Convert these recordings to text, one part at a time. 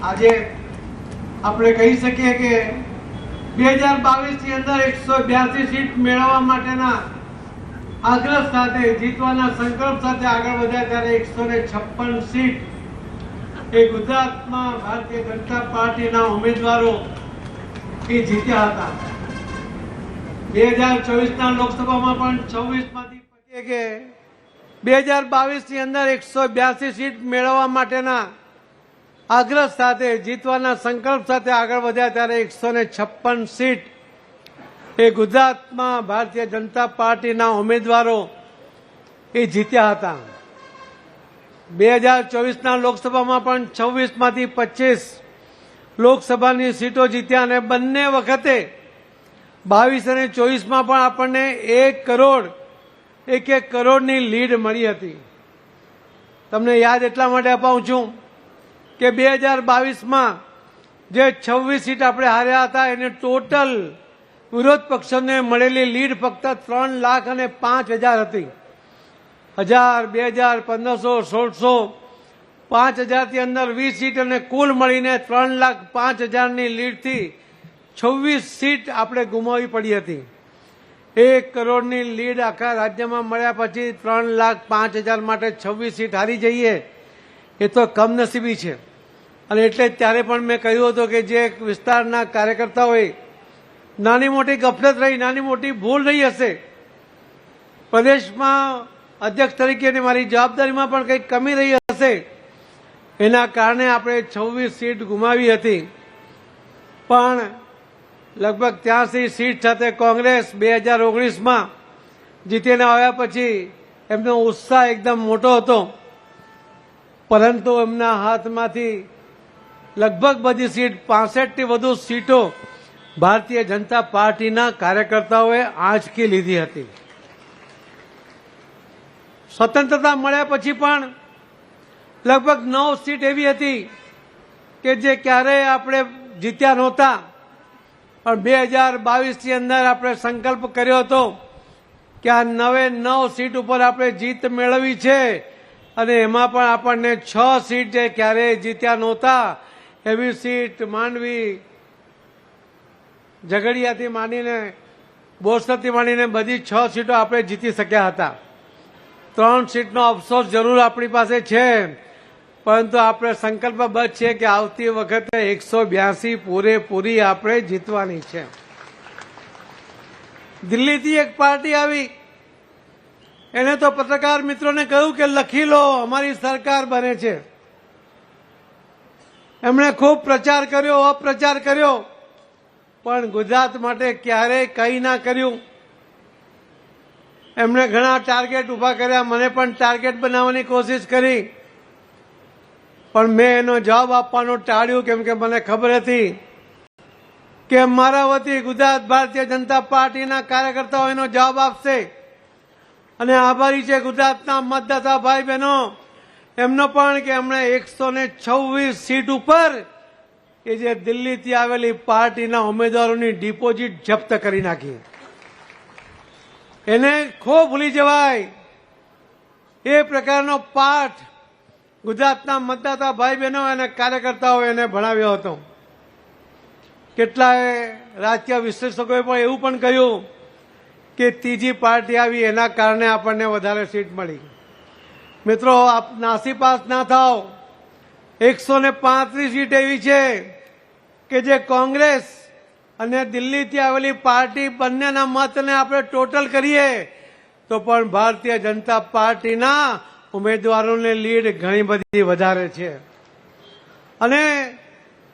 આજે આપણે કહી શકીએ કે 2022 ની અંદર 182 સીટ મેળવવા માટેના આગ્રહ સાથે જીતવાના સંકલ્પ સાથે આગળ વધ્યા ત્યારે 156 સીટ એ ગુજરાતમાં ભારતીય જનતા પાર્ટીના ઉમેદવારો એ જીત્યા હતા। 2024ના લોકસભામાં પણ 26 માંથી કે 2022 ની અંદર 182 સીટ મેળવવા માટેના આગ્રહ સાથે જીતવાના સંકલ્પ સાથે આગળ વધ્યા ત્યારે 156 સીટ એ ગુજરાતમાં ભારતીય જનતા પાર્ટીના ઉમેદવારો એ જીત્યા હતા। 2024ના લોકસભામાં પણ 26 માંથી 25 લોકસભાની સીટો જીત્યા અને બંને વખતે 22 અને 24માં પણ આપણને 1 કરોડની લીડ મળી હતી। તમને યાદ એટલા માટે અપાવું છું કે 2022માં જે 26 સીટ આપણે હાર્યા હતા એને ટોટલ વિરોધ પક્ષોને મળેલી લીડ ફક્ત 3,05,000 હતી। 1000, 2000, 1500, 1600, 5000 થી અંદર 20 સીટ અને કુલ મળીને 3,05,000ની લીડથી 26 સીટ આપણે ગુમાવવી પડી હતી। 1 કરોડની લીડ આખા રાજ્યમાં મળ્યા પછી 3,05,000 માટે 26 સીટ હારી જઈએ એ તો કમનસીબી છે। અને એટલે ત્યારે પણ મેં કહ્યું હતું કે જે વિસ્તારના કાર્યકર્તાઓએ નાની મોટી ગફલત રહી, નાની મોટી ભૂલ રહી હશે, પ્રદેશમાં અધ્યક્ષ તરીકેની મારી જવાબદારીમાં પણ કંઈક કમી રહી હશે, એના કારણે આપણે 26 સીટ ગુમાવી હતી। પણ લગભગ 83 સીટ સાથે કોંગ્રેસ 2019માં જીતીને આવ્યા પછી એમનો ઉત્સાહ એકદમ મોટો હતો, પરંતુ એમના હાથમાંથી લગભગ બધી સીટ 65 થી વધુ સીટો ભારતીય જનતા પાર્ટીના કાર્યકર્તાઓએ આંચકી લીધી હતી। સ્વતંત્રતા મળ્યા પછી પણ લગભગ 9 સીટ એવી હતી કે જે ક્યારેય આપણે જીત્યા નહોતા, પણ 2022ની અંદર આપણે સંકલ્પ કર્યો હતો કે આ 9 સીટ ઉપર આપણે જીત મેળવી છે અને એમાં પણ આપણને 6 સીટ જે ક્યારેય જીત્યા નહોતા એવી સીટ માંડવી, ઝઘડિયાથી માંડીને બોરસદથી માંડીને બધી 6 સીટો આપણે જીતી શક્યા હતા। 3 સીટનો અફસોસ જરૂર આપણી પાસે છે, પરંતુ આપણે સંકલ્પબદ્ધ છે કે આવતી વખતે 182 પૂરેપૂરી આપણે જીતવાની છે। દિલ્હીથી એક પાર્ટી આવી, એને તો પત્રકાર મિત્રોને કહ્યું કે લખી લો અમારી સરકાર બને છે। એમણે ખૂબ પ્રચાર કર્યો, અપ્રચાર કર્યો, પણ ગુજરાત માટે ક્યારેય કંઈ ના કર્યું। એમણે ઘણા ટાર્ગેટ ઉભા કર્યા, મને પણ ટાર્ગેટ બનાવવાની કોશિશ કરી, પણ મેં એનો જવાબ આપવાનું ટાળ્યું, કેમ કે મને ખબર હતી કે મારા વતી ગુજરાત ભારતીય જનતા પાર્ટીના કાર્યકર્તાઓ એનો જવાબ આપશે। અને આભારી છે ગુજરાતના મતદાતા ભાઈ બહેનો એમનો પણ કે એમણે 126 સીટ ઉપર એ જે દિલ્હીથી આવેલી પાર્ટીના ઉમેદવારોની ડિપોઝિટ જપ્ત કરી નાખી। એને ખૂબ ભૂલી જવાય એ પ્રકારનો પાઠ ગુજરાતના મતદાતા ભાઈ બહેનો અને કાર્યકર્તાઓ એને ભણાવ્યો હતો। કેટલાય રાજકીય વિશ્લેષકોએ પણ એવું પણ કહ્યું કે ત્રીજી પાર્ટી આવી એના કારણે આપણને વધારે સીટ મળી। મિત્રો, આપ નાસીપાસ ના થાઓ, 135 સીટ એવી છે કે જે કોંગ્રેસ અને દિલ્હીથી આવેલી પાર્ટી બંનેના મતને આપણે ટોટલ કરીએ તો પણ ભારતીય જનતા પાર્ટીના ઉમેદવારોની લીડ ઘણી બધી વધારે છે। અને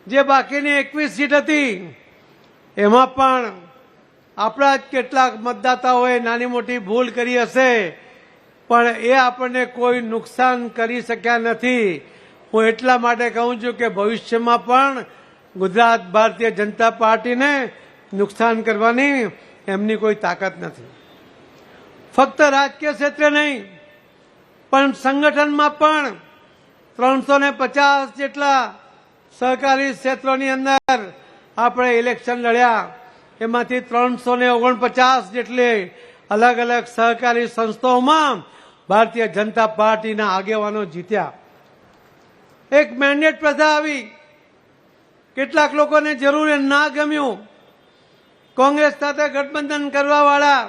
જે બાકીની 21 સીટ હતી એમાં પણ આપણા જ કેટલાક મતદાતાઓએ નાની મોટી ભૂલ કરી હશે, પણ એ આપણને કોઈ નુકસાન કરી શક્યા નથી। હું એટલા માટે કહું છું કે ભવિષ્યમાં પણ ગુજરાત ભારતીય જનતા પાર્ટીને નુકસાન કરવાની એમની કોઈ તાકાત નથી। ફક્ત રાજકીય ક્ષેત્રે નહીં પણ સંગઠનમાં પણ 350 જેટલા સહકારી ક્ષેત્રોની અંદર આપણે ઇલેક્શન લડ્યા, એમાંથી 349 જેટલી અલગ અલગ સહકારી સંસ્થાઓમાં ભારતીય જનતા પાર્ટીના આગેવાનો જીત્યા। એક મેન્ડેટ પ્રથા આવી કેટલાક લોકોને જરૂર ના ગમ્યું, કોંગ્રેસ સાથે ગઠબંધન કરવાવાળા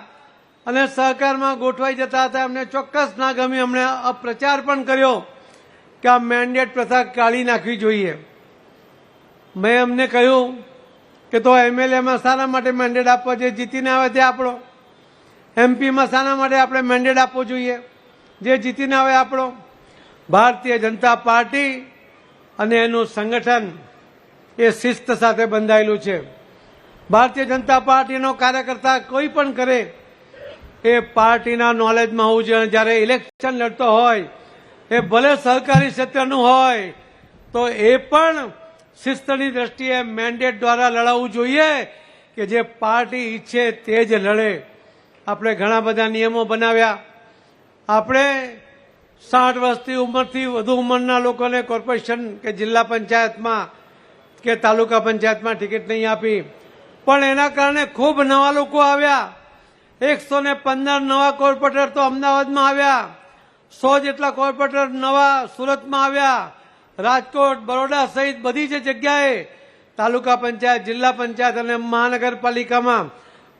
અને સહકારમાં ગોઠવાઈ જતા હતા, એમને ચોક્કસ ના ગમ્યું. એમણે અપપ્રચાર પણ કર્યો કે આ મેન્ડેટ પ્રથા કાઢી નાખવી જોઈએ. મેં એમને કહ્યું કે તો એમએલએમાં શાના માટે મેન્ડેટ આપવો, જે જીતીને આવે તે આપણો? એમપીમાં શાના માટે આપણે મેન્ડેટ આપવો જોઈએ, જે જીતીને આવે આપણો? ભારતીય જનતા પાર્ટી અને એનું સંગઠન એ શિસ્ત સાથે બંધાયેલું છે. ભારતીય જનતા પાર્ટીનો કાર્યકર્તા કોઈ પણ કરે એ પાર્ટીના નોલેજમાં હોવું જોઈએ. જ્યારે ઇલેક્શન લડતો હોય એ ભલે સહકારી ક્ષેત્રનું હોય તો એ પણ શિસ્તની દ્રષ્ટિએ મેન્ડેટ દ્વારા લડાવવું જોઈએ કે જે પાર્ટી ઈચ્છે તે જ લડે. આપણે ઘણા બધા નિયમો બનાવ્યા. આપણે 60 વર્ષથી ઉંમરથી વધુ ઉંમરના લોકોને કોર્પોરેશન કે જિલ્લા પંચાયતમાં કે તાલુકા પંચાયતમાં ટિકિટ નહીં આપી, પણ એના કારણે ખૂબ નવા લોકો આવ્યા. 115 નવા કોર્પોરેટર તો અમદાવાદમાં આવ્યા, 100 જેટલા કોર્પોરેટર નવા સુરતમાં આવ્યા, રાજકોટ, બરોડા સહિત બધી જ જગ્યાએ તાલુકા પંચાયત, જિલ્લા પંચાયત અને મહાનગરપાલિકામાં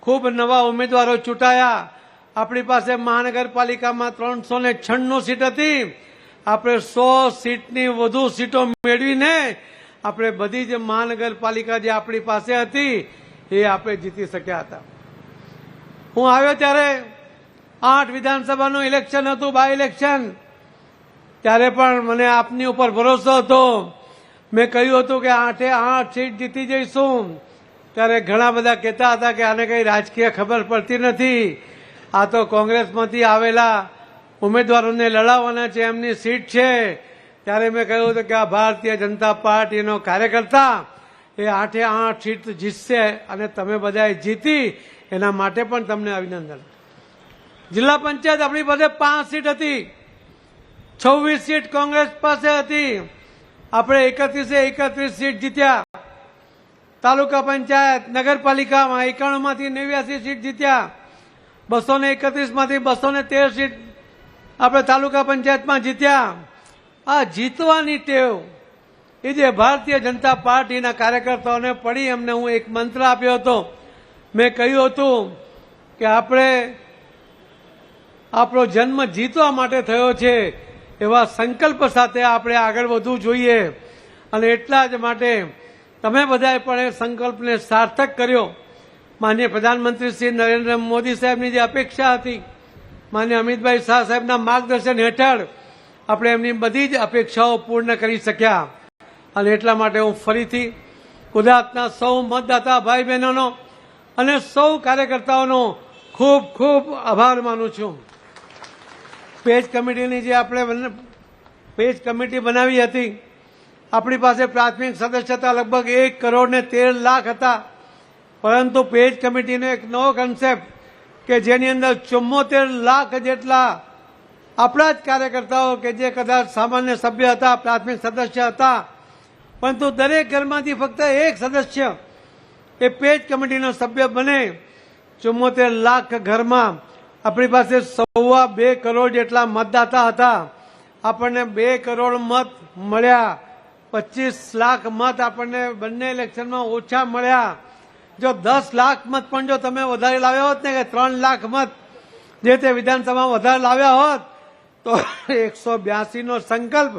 ખૂબ નવા ઉમેદવારો ચૂંટાયા. આપણી પાસે મહાનગરપાલિકામાં 396 સીટ હતી. આપણે 100 સીટની વધુ સીટો મેળવીને આપણે બધી જ મહાનગરપાલિકા જે આપણી પાસે હતી એ આપણે જીતી શક્યા હતા. હું આવ્યો ત્યારે 8 વિધાનસભાનું ઇલેક્શન હતું, બાય ઇલેક્શન. ત્યારે પણ મને આપની ઉપર ભરોસો હતો. મેં કહ્યું હતું કે 8 સીટ જીતી જઈશું. ત્યારે ઘણા બધા કહેતા હતા કે આને કઈ રાજકીય ખબર પડતી નથી, આ તો કોંગ્રેસમાંથી આવેલા ઉમેદવારોને લડાવવાના છે, એમની સીટ છે. ત્યારે મેં કહ્યું હતું કે આ ભારતીય જનતા પાર્ટીનો કાર્યકર્તા એ 8 સીટ જીતશે અને તમે બધાએ જીતી એના માટે પણ તમને અભિનંદન. જિલ્લા પંચાયત આપણી પાસે 5 સીટ હતી, 26 સીટ કોંગ્રેસ પાસે હતી. આપણે 31 સીટ જીત્યા. તાલુકા પંચાયત, નગરપાલિકામાં 91 માંથી 89 સીટ જીત્યા. 231 માંથી 213 સીટ આપણે તાલુકા પંચાયતમાં જીત્યા. આ જીતવાની ટેવ એ જે ભારતીય જનતા પાર્ટીના કાર્યકર્તાઓને પડી, એમને હું એક મંત્ર આપ્યો હતો. મેં કહ્યું હતું કે આપણો જન્મ જીતવા માટે થયો છે, એવા સંકલ્પ સાથે આપણે આગળ વધવું જોઈએ. અને એટલા જ માટે તમે બધાએ પણ એ સંકલ્પને સાર્થક કર્યો. માનનીય પ્રધાનમંત્રી શ્રી નરેન્દ્ર મોદી સાહેબની જે અપેક્ષા હતી, માનનીય અમિતભાઈ શાહ સાહેબના માર્ગદર્શન હેઠળ આપણે એમની બધી જ અપેક્ષાઓ પૂર્ણ કરી શક્યા. અને એટલા માટે હું ફરીથી ગુજરાતના સૌ મતદાતા ભાઈ બહેનોનો અને સૌ કાર્યકર્તાઓનો ખૂબ ખૂબ આભાર માનું છું. પેજ કમિટીની જે આપણે પેજ કમિટી બનાવી હતી, આપણી પાસે પ્રાથમિક સદસ્યતા લગભગ 1,13,00,000 હતા. પરંતુ પેજ કમિટીનો એક નવો કન્સેપ્ટ કે જેની અંદર 74 લાખ જેટલા આપણા જ કાર્યકર્તાઓ કે જે કદાચ સામાન્ય સભ્ય હતા, પ્રાથમિક સદસ્ય હતા, પરંતુ દરેક ઘરમાંથી ફક્ત એક સદસ્ય એ પેજ કમિટીનો સભ્ય બને. 74 લાખ ઘરમાં આપણી પાસે 2.25 કરોડ જેટલા મતદાતા હતા. આપણને 2 કરોડ મત મળ્યા. 25 લાખ મત આપણને બંને ઇલેક્શનમાં ઓછા મળ્યા. જો 10 લાખ મત પણ જો તમે વધારે લાવ્યા હોત ને, કે 3 લાખ મત જે તે વિધાનસભામાં વધારે લાવ્યા હોત, તો 182 નો સંકલ્પ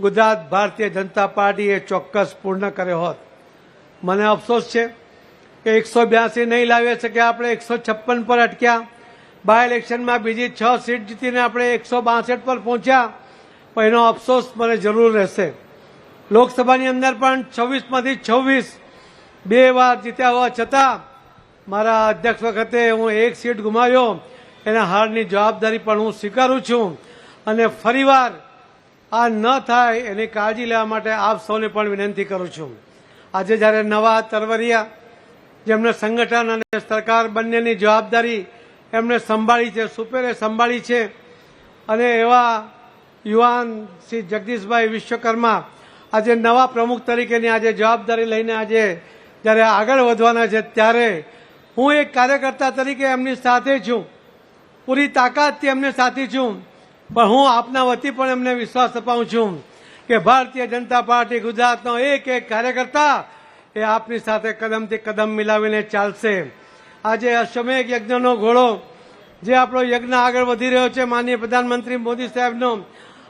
ગુજરાત ભારતીય જનતા પાર્ટીએ ચોક્કસ પૂર્ણ કર્યો હોત. મને અફસોસ છે કે 182 નહીં લાવી શક્યા, આપણે 156 પર અટક્યા. બાય ઇલેક્શનમાં બીજી 6 સીટ જીતીને આપણે 162 પર પહોંચ્યા, પણ એનો અફસોસ મને જરૂર રહેશે. લોકસભાની અંદર પણ 26 માંથી 26 2 વાર જીત્યા હોવા છતાં મારા અધ્યક્ષ વખતે હું 1 સીટ ગુમાવ્યો. એના હારની જવાબદારી પણ હું સ્વીકારું છું. અને ફરીવાર આ ન થાય એની કાળજી લેવા માટે આપ સૌને પણ વિનંતી કરું છું. આજે જ્યારે નવા તરવરિયા જેમને સંગઠન અને સરકાર બંનેની જવાબદારી એમને સંભાળી છે, સુપેરે સંભાળી છે, અને એવા યુવાન શ્રી જગદીશભાઈ વિશ્વકર્મા આજે નવા પ્રમુખ તરીકેની આજે જવાબદારી લઈને આજે જ્યારે આગળ વધવાના છે, ત્યારે હું એક કાર્યકર્તા તરીકે એમની સાથે છું, પૂરી તાકાતથી એમને સાથી છું. પણ હું આપના વતી પણ એમને વિશ્વાસ અપાવું છું કે ભારતીય જનતા પાર્ટી ગુજરાતનો એક એક કાર્યકર્તા એ આપની સાથે કદમથી કદમ મિલાવીને ચાલશે. આજે અશ્વમેઘ યજ્ઞનો ઘોડો જે આપણો યજ્ઞ આગળ વધી રહ્યો છે માનનીય પ્રધાનમંત્રી મોદી સાહેબનો,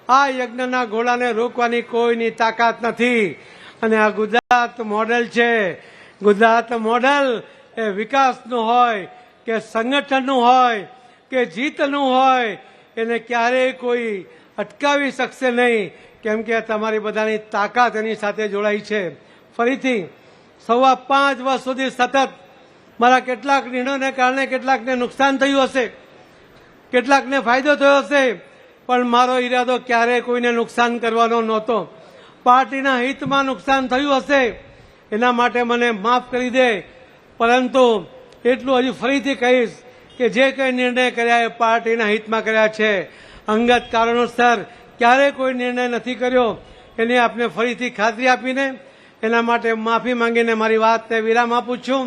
આ યજ્ઞના ઘોડાને રોકવાની કોઈની તાકાત નથી. અને આ ગુજરાત મોડેલ છે. ગુજરાત મોડેલ એ વિકાસનું હોય કે સંગઠનનું હોય કે જીતનું હોય, એને ક્યારેય કોઈ અટકાવી શકશે નહીં, કેમ કે તમારી બધાની તાકાત એની સાથે જોડાઈ છે. ફરીથી 5.25 વર્ષ સુધી સતત મારા કેટલાક નિર્ણયોને કારણે કેટલાકને નુકસાન થયું હશે, કેટલાકને ફાયદો થયો હશે, પણ મારો ઈરાદો ક્યારેય કોઈને નુકસાન કરવાનો નહોતો. પાર્ટીના હિતમાં નુકસાન થયું હશે એના માટે મને માફ કરી દે, પરંતુ એટલું હજુ ફરીથી કહીશ કે જે કંઈ નિર્ણય કર્યા એ પાર્ટીના હિતમાં કર્યા છે. અંગત કારણોસર ક્યારેય કોઈ નિર્ણય નથી કર્યો એની આપને ફરીથી ખાતરી આપીને એના માટે માફી માંગીને મારી વાતને વિરામ આપું છું.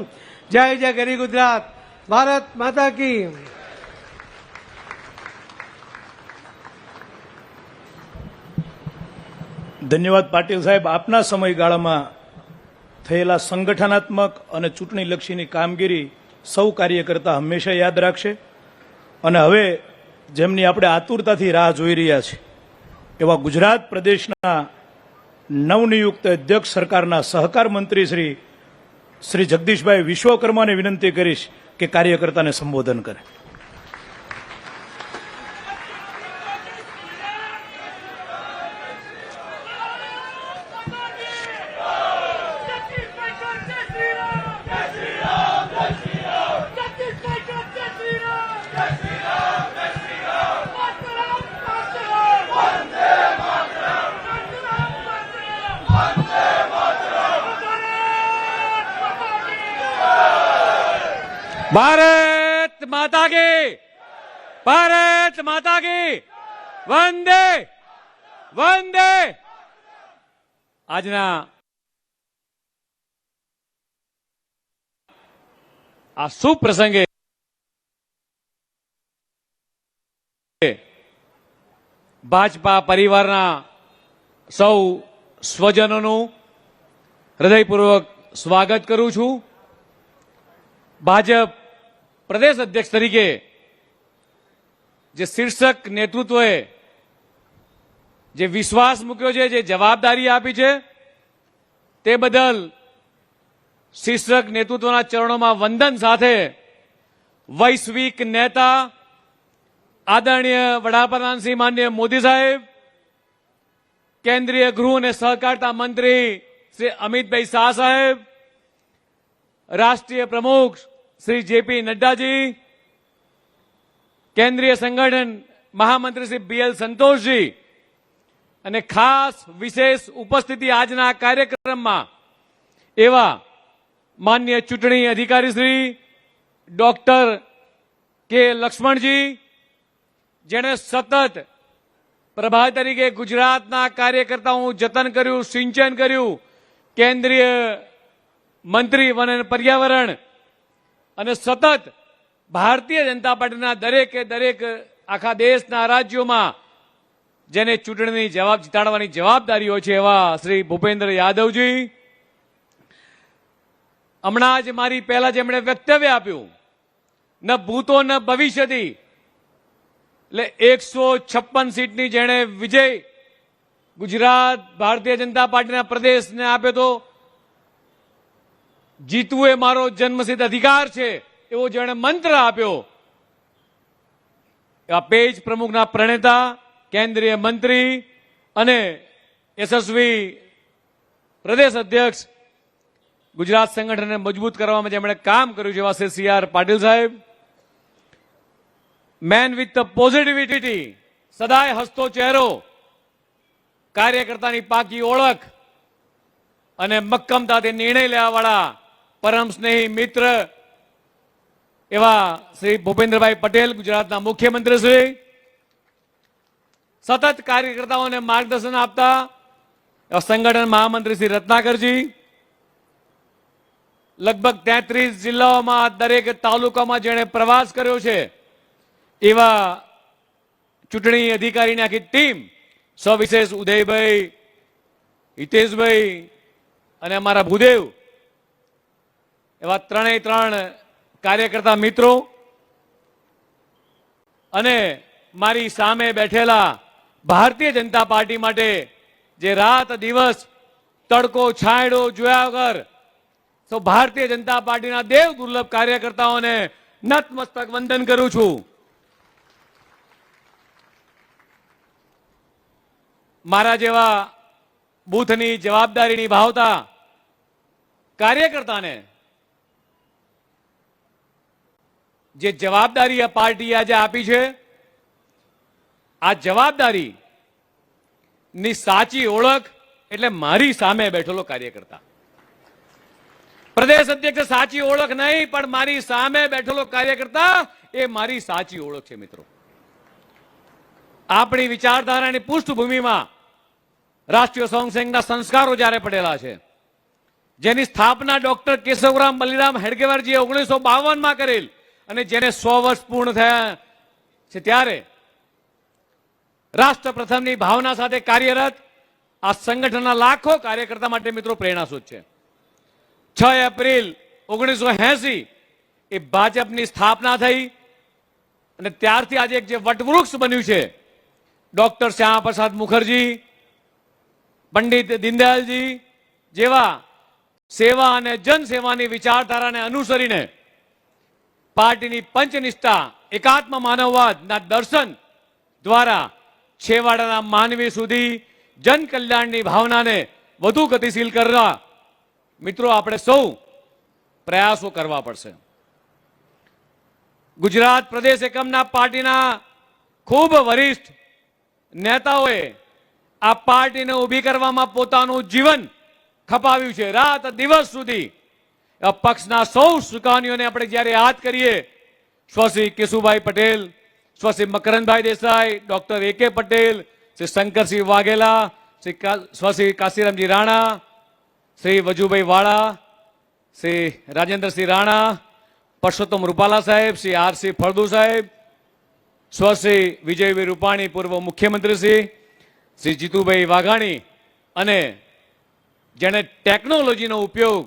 જય જય ગરી ગુજરાત, ભારત માતા કી. ધન્યવાદ પાટીલ સાહેબ. આપના સમયગાળામાં થયેલા સંગઠનાત્મક અને ચૂંટણીલક્ષીની કામગીરી સૌ કાર્યકર્તા હંમેશા યાદ રાખશે. અને હવે જેમની આપણે આતુરતાથી રાહ જોઈ રહ્યા છે એવા ગુજરાત પ્રદેશના નવનિયુક્ત અધ્યક્ષ સરકારના સહકાર મંત્રી શ્રી જગદીશભાઈ વિશ્વકર્માને વિનંતી કરીશ કે કાર્યકર્તાને સંબોધન કરે. ભારત માતા કી, ભારત માતા કી, વંદે વંદે. આજના આ શુભ પ્રસંગે ભાજપા પરિવારના સૌ સ્વજનોનું હૃદયપૂર્વક સ્વાગત કરું છું. ભાજપ પ્રદેશ અધ્યક્ષ તરીકે જે શીર્ષક નેતૃત્વએ જે વિશ્વાસ મૂક્યો છે, જે જવાબદારી આપી છે, તે બદલ શીર્ષક નેતૃત્વના ચરણોમાં વંદન સાથે વૈશ્વિક નેતા આદરણીય વડાપ્રધાન શ્રી માનનીય મોદી સાહેબ, કેન્દ્રીય ગૃહ અને સહકારિતા મંત્રી શ્રી અમિતભાઈ શાહ સાહેબ, રાષ્ટ્રીય પ્રમુખ શ્રી જેપી નડ્ડાજી, કેન્દ્રીય સંગઠન મહામંત્રી શ્રી બીએલ સંતોષજી અને ખાસ વિશેષ ઉપસ્થિતિ આજના કાર્યક્રમમાં એવા માન્ય ચૂંટણી અધિકારી શ્રી ડોક્ટર કે લક્ષ્મણજી, જેણે સતત પ્રભારી તરીકે ગુજરાતના કાર્યકર્તાઓનું જતન કર્યું, સિંચન કર્યું, કેન્દ્રીય મંત્રી વન અને પર્યાવરણ, અને સતત ભારતીય જનતા પાર્ટીના દરેકે દરેક આખા દેશના રાજ્યોમાં જેને ચૂંટણીની જીતાડવાની જવાબદારી હોય છે એવા શ્રી ભૂપેન્દ્ર યાદવજી. હમણાં જ મારી પહેલા જેમણે વક્તવ્ય આપ્યું, ન ભૂતો ન ભવિષ્યથી, એટલે 156 સીટની જેણે વિજય ગુજરાત ભારતીય જનતા પાર્ટીના પ્રદેશને આપ્યો તો, જીતવું એ મારો જન્મસિદ્ધ અધિકાર છે એવો જેણે મંત્ર આપ્યો, એવા પેજ પ્રમુખના પ્રણેતા, કેન્દ્રીય મંત્રી અને યશસ્વી પ્રદેશ અધ્યક્ષ, ગુજરાત સંગઠનને મજબૂત કરવામાં જેમણે કામ કર્યું છે એવા શ્રી સી.આર. પાટીલ સાહેબ. મેન વિથ ધ પોઝિટિવિટી, સદાય હસતો ચહેરો, કાર્યકર્તાની પાકી ઓળખ અને મક્કમતાથી નિર્ણય લેવા વાળા પરમ સ્નેહી મિત્ર એવા શ્રી ભૂપેન્દ્રભાઈ પટેલ, ગુજરાતના મુખ્યમંત્રી શ્રી. સતત કાર્યકર્તાઓને માર્ગદર્શન આપતા સંગઠન મહામંત્રી શ્રી રત્નાકરજી. લગભગ 33 જિલ્લાઓમાં દરેક તાલુકામાં જેણે પ્રવાસ કર્યો છે એવા ચૂંટણી અધિકારીની આખી ટીમ, સવિશેષ ઉદયભાઈ હિતેશભાઈ અને અમારા ભૂદેવ એવા ત્રણેય ત્રણ કાર્યકર્તા મિત્રો અને મારી સામે બેઠેલા ભારતીય જનતા પાર્ટી માટે જે રાત દિવસ તડકો છાંયડો જોયા વગર તો ભારતીય જનતા પાર્ટીના દેવ દુર્લભ કાર્યકર્તાઓને નતમસ્તક વંદન કરું છું. મારા જેવા બૂથની જવાબદારી નિભાવતા કાર્યકર્તાને જે જવાબદારી આ પાર્ટી આજે આપી છે, આ જવાબદારી ની સાચી ઓળખ એટલે મારી સામે બેઠેલો કાર્યકર્તા. પ્રદેશ અધ્યક્ષ સાચી ઓળખ નહીં, પણ મારી સામે બેઠેલો કાર્યકર્તા એ મારી સાચી ઓળખ છે. મિત્રો, આપણી વિચારધારાની પૃષ્ઠભૂમિમાં રાષ્ટ્રીય સ્વયંસેવકના સંસ્કારો જ્યારે પડેલા છે, જેની સ્થાપના ડોક્ટર કેશવરામ બલિરામ હેડગેવારજીએ 1952માં કરેલ અને જેને 100 વર્ષ પૂર્ણ થયા છે, ત્યારે રાષ્ટ્ર પ્રથમની ભાવના સાથે કાર્યરત આ સંગઠનના લાખો કાર્યકર્તા માટે મિત્રો પ્રેરણાસ્ત્રોત છે. 6 એપ્રિલ 1980 એ ભાજપની સ્થાપના થઈ અને ત્યારથી આજે એક જે વટવૃક્ષ બન્યું છે, ડોક્ટર શ્યામા પ્રસાદ મુખર્જી, પંડિત દીનદયાલજી જેવા સેવા અને જનસેવાની વિચારધારાને અનુસરીને પાર્ટીની પંચનિષ્ઠા, એકાત્મ માનવવાદના દર્શન દ્વારા છેવાડાના માનવી સુધી જન કલ્યાણની ભાવનાને વધુ ગતિશીલ કરવા મિત્રો આપણે સૌ પ્રયાસો કરવા પડશે. ગુજરાત પ્રદેશ એકમના પાર્ટીના ખૂબ વરિષ્ઠ નેતાઓએ આ પાર્ટીને ઊભી કરવામાં પોતાનું જીવન ખપાવ્યું છે. રાત દિવસ સુધી પક્ષના સૌ સુકાનીઓને આપણે જ્યારે યાદ કરીએ, સ્વશ્રી કેશુભાઈ પટેલ, સ્વશ્રી મકરંદભાઈ દેસાઈ, ડોક્ટર AK પટેલ, શ્રી શંકરસિંહ વાઘેલા, સ્વશ્રી કાશીરામજી રાણા, શ્રી વજુભાઈ વાળા, શ્રી રાજેન્દ્રસિંહ રાણા, પરસોત્તમ રૂપાલા સાહેબ, શ્રી RC ફળદુ સાહેબ, સ્વશ્રી વિજયભાઈ રૂપાણી પૂર્વ મુખ્યમંત્રી શ્રી જીતુભાઈ વાઘાણી અને જેણે ટેકનોલોજીનો ઉપયોગ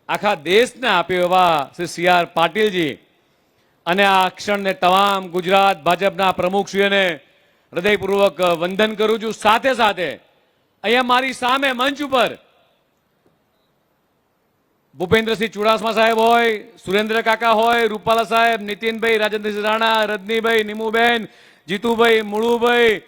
આખા દેશને આપ્યો એવા શ્રી CR પાટીલજી અને આ ક્ષણને તમામ ગુજરાત ભાજપના પ્રમુખશ્રીઓને હૃદયપૂર્વક વંદન કરું છું. સાથે સાથે અહીંયા મારી સામે મંચ ઉપર ભૂપેન્દ્રસિંહ ચુડાસમા સાહેબ હોય, સુરેન્દ્ર કાકા હોય, રૂપાલા સાહેબ, નીતિનભાઈ, રાજેન્દ્રસિંહ રાણા, રજનીભાઈ, નીમુબેન, જીતુભાઈ, મુળુભાઈ,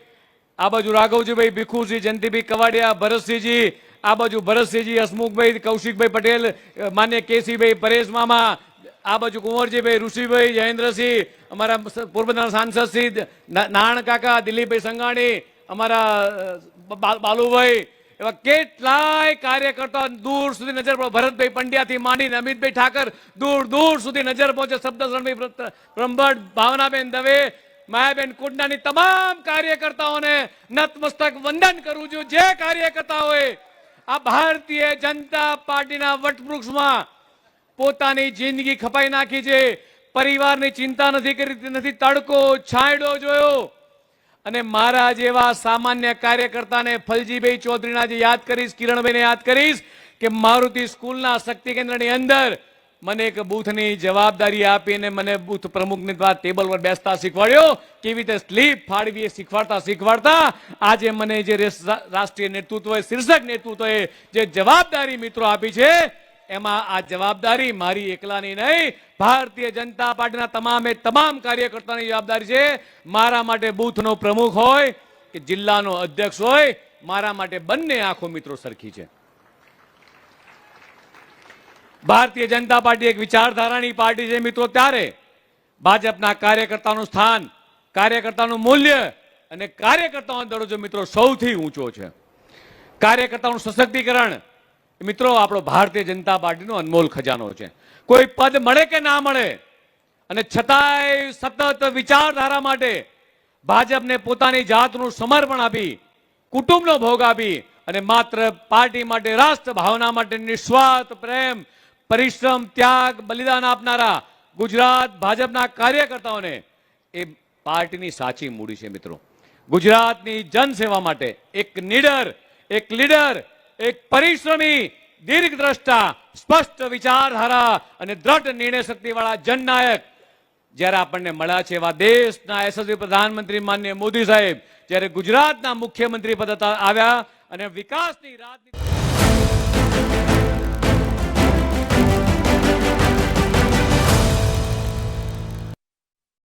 આ બાજુ રાઘવજીભાઈ ભીખુસિંહ, જયંતિભાઈ કવાડિયા, ભરતસિંહજી, આ બાજુ ભરતસિંહજી, હસમુખભાઈ, કૌશિકભાઈ પટેલ, માન્ય કેસીભાઈ, પરેશ મામા, આ બાજુ કુંવરજીભાઈ, ઋષિભાઈ, જયેન્દ્રસિંહ, અમારા પોરબંદરના સાંસદ શ્રી નારાયણ કાકા, દિલીપભાઈ સંઘાણી, અમારા બાલુભાઈ, એવા કેટલાય કાર્યકર્તા દૂર સુધી નજર પડે, ભરતભાઈ પંડ્યાથી માંડીને અમિતભાઈ ઠાકર દૂર દૂર સુધી નજર પહોંચે, શબ્દ શરણભાઈ બ્રહ્મભટ્ટ, ભાવનાબેન દવે, માયાબેન કુંડનાની તમામ કાર્યકર્તાઓને નતમસ્તક વંદન કરું છું. જે કાર્યકર્તાઓએ આ ભારતીય જનતા પાર્ટીના વટવૃક્ષમાં પોતાની જિંદગી ખપાઈ નાખી છે, પરિવારની ચિંતા નથી કરી, નથી તડકો છાંયડો જોયો, અને મારા જેવા સામાન્ય કાર્યકર્તાને ફલજીભાઈ ચૌધરીના જે યાદ કરીશ, કિરણભાઈને યાદ કરીશ કે મારુતિ સ્કૂલના શક્તિ કેન્દ્રની અંદર મને એક બૂથની જવાબદારી આપીને મને બૂથ પ્રમુખની દ્વારા ટેબલ પર બેસતા શીખવાડ્યો, કેવી રીતે સ્લીપ ફાડવી શીખવાડતા આજે મને જે રાષ્ટ્રીય નેતૃત્વએ, શીર્ષક નેતૃત્વએ જે જવાબદારી મિત્રો આપી છે, એમાં આ જવાબદારી મારી એકલાની નહીં, ભારતીય જનતા પાર્ટીના તમામે તમામ કાર્યકર્તાની જવાબદારી છે. મારા માટે બૂથનો પ્રમુખ હોય કે જિલ્લાનો અધ્યક્ષ હોય, મારા માટે બંને આંખો મિત્રો સરખી છે. ભારતીય જનતા પાર્ટી એક વિચારધારાની પાર્ટી છે મિત્રો, ત્યારે ભાજપના કાર્યકર્તાનું સ્થાન, કાર્યકર્તાનું મૂલ્ય અને કાર્યકર્તાઓનો દરજ્જો મિત્રો સૌથી ઊંચો છે. કાર્યકર્તાઓનું સશક્તિકરણ મિત્રો આપણો ભારતીય જનતા પાર્ટીનો અનમોલ ખજાનો છે. કોઈ પદ મળે કે ના મળે અને છતાંય સતત વિચારધારા માટે ભાજપને પોતાની જાતનું સમર્પણ આપી, કુટુંબનો ભોગ આપી અને માત્ર પાર્ટી માટે, રાષ્ટ્ર ભાવના માટે નિસ્વાર્થ પ્રેમ, પરિશ્રમ, ત્યાગ, બલિદાન આપનારા ગુજરાત ભાજપના કાર્યકર્તાઓને એ પાર્ટીની સાચી મૂડી છે મિત્રો. ગુજરાતની જનસેવા માટે એક લીડર એક પરિશ્રમી દીર્ઘદ્રષ્ટા સ્પષ્ટ વિચારધારા અને દ્રઢ નિર્ણય શક્તિવાળા જનનાયક જ્યારે આપણને મળ્યા છે એવા દેશના યશસ્વી પ્રધાનમંત્રી માનનીય મોદી સાહેબ જ્યારે ગુજરાતના મુખ્યમંત્રી પદ આવ્યા અને વિકાસની રાજનીતિ